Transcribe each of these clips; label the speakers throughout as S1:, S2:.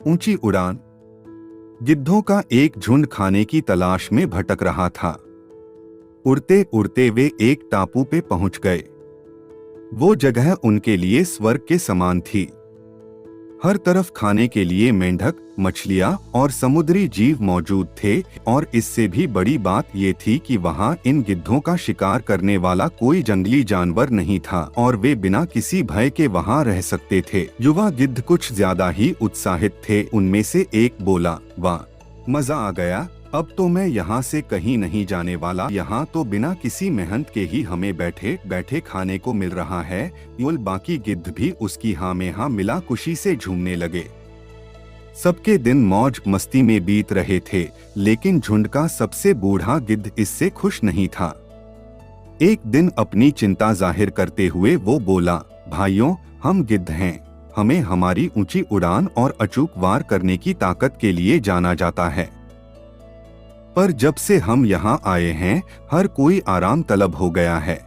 S1: ऊंची उड़ान। गिद्धों का एक झुंड खाने की तलाश में भटक रहा था। उड़ते उड़ते वे एक टापू पे पहुंच गए। वो जगह उनके लिए स्वर्ग के समान थी। हर तरफ खाने के लिए मेंढक, मछलियां और समुद्री जीव मौजूद थे, और इससे भी बड़ी बात ये थी कि वहाँ इन गिद्धों का शिकार करने वाला कोई जंगली जानवर नहीं था और वे बिना किसी भय के वहाँ रह सकते थे। युवा गिद्ध कुछ ज्यादा ही उत्साहित थे। उनमें से एक बोला, वाह, मजा आ गया, अब तो मैं यहाँ से कहीं नहीं जाने वाला। यहाँ तो बिना किसी मेहनत के ही हमें बैठे बैठे खाने को मिल रहा है। बाकी गिद्ध भी उसकी हाँ में हाँ मिला खुशी से झूमने लगे। सबके दिन मौज मस्ती में बीत रहे थे, लेकिन झुंड का सबसे बूढ़ा गिद्ध इससे खुश नहीं था। एक दिन अपनी चिंता जाहिर करते हुए वो बोला, भाइयों, हम गिद्ध हैं। हमें हमारी ऊंची उड़ान और अचूक वार करने की ताकत के लिए जाना जाता है। पर जब से हम यहाँ आए हैं, हर कोई आराम तलब हो गया है।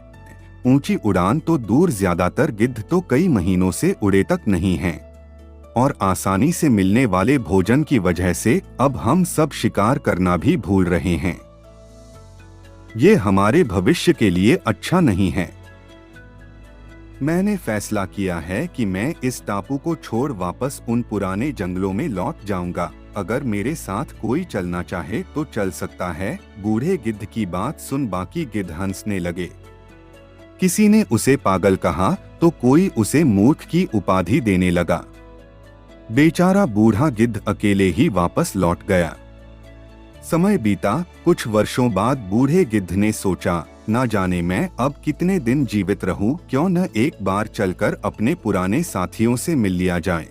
S1: ऊंची उड़ान तो दूर, ज्यादातर गिद्ध तो कई महीनों से उड़े तक नहीं हैं। और आसानी से मिलने वाले भोजन की वजह से अब हम सब शिकार करना भी भूल रहे हैं। ये हमारे भविष्य के लिए अच्छा नहीं है। मैंने फैसला किया है कि मैं इस टापू को छोड़ वापस उन पुराने जंगलों में लौट जाऊंगा। अगर मेरे साथ कोई चलना चाहे तो चल सकता है। बूढ़े गिद्ध की बात सुन बाकी गिद्ध हंसने लगे। किसी ने उसे पागल कहा तो कोई उसे मूर्ख की उपाधि देने लगा। बेचारा बूढ़ा गिद्ध अकेले ही वापस लौट गया। समय बीता। कुछ वर्षों बाद बूढ़े गिद्ध ने सोचा, ना जाने मैं अब कितने दिन जीवित रहूं, क्यों न एक बार चलकर अपने पुराने साथियों से मिल लिया जाए।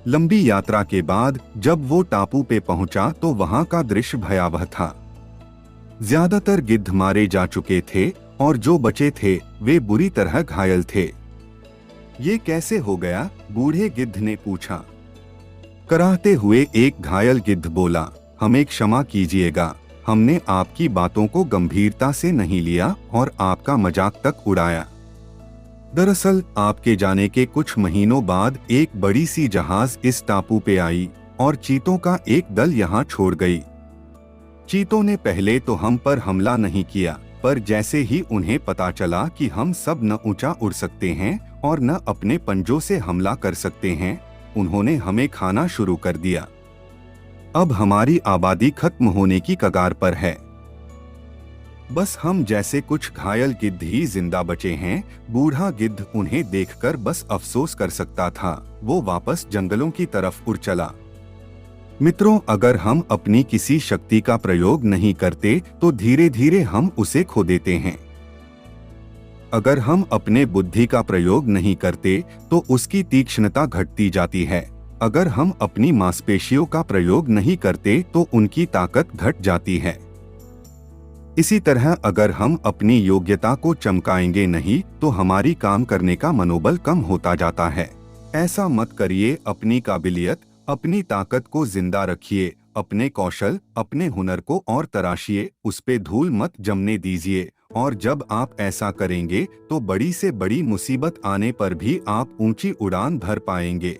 S1: लंबी यात्रा के बाद जब वो टापू पे पहुंचा तो वहां का दृश्य भयावह था। ज्यादातर गिद्ध मारे जा चुके थे और जो बचे थे वे बुरी तरह घायल थे। ये कैसे हो गया? बूढ़े गिद्ध ने पूछा। कराहते हुए एक घायल गिद्ध बोला, हमें क्षमा कीजिएगा, हमने आपकी बातों को गंभीरता से नहीं लिया और आपका मजाक तक उड़ाया। दरअसल आपके जाने के कुछ महीनों बाद एक बड़ी सी जहाज इस टापू पे आई और चीतों का एक दल यहाँ छोड़ गई। चीतों ने पहले तो हम पर हमला नहीं किया, पर जैसे ही उन्हें पता चला कि हम सब न ऊंचा उड़ सकते हैं और न अपने पंजों से हमला कर सकते हैं, उन्होंने हमें खाना शुरू कर दिया। अब हमारी आबादी खत्म होने की कगार पर है। बस हम जैसे कुछ घायल गिद्ध ही जिंदा बचे हैं। बूढ़ा गिद्ध उन्हें देखकर बस अफसोस कर सकता था। वो वापस जंगलों की तरफ उड़ चला। मित्रों, अगर हम अपनी किसी शक्ति का प्रयोग नहीं करते तो धीरे धीरे हम उसे खो देते हैं। अगर हम अपने बुद्धि का प्रयोग नहीं करते तो उसकी तीक्ष्णता घटती जाती है। अगर हम अपनी मांसपेशियों का प्रयोग नहीं करते तो उनकी ताकत घट जाती है। इसी तरह अगर हम अपनी योग्यता को चमकाएंगे नहीं तो हमारी काम करने का मनोबल कम होता जाता है। ऐसा मत करिए। अपनी काबिलियत, अपनी ताकत को जिंदा रखिए। अपने कौशल, अपने हुनर को और तराशिए, उस पे धूल मत जमने दीजिए। और जब आप ऐसा करेंगे तो बड़ी से बड़ी मुसीबत आने पर भी आप ऊंची उड़ान भर पाएंगे।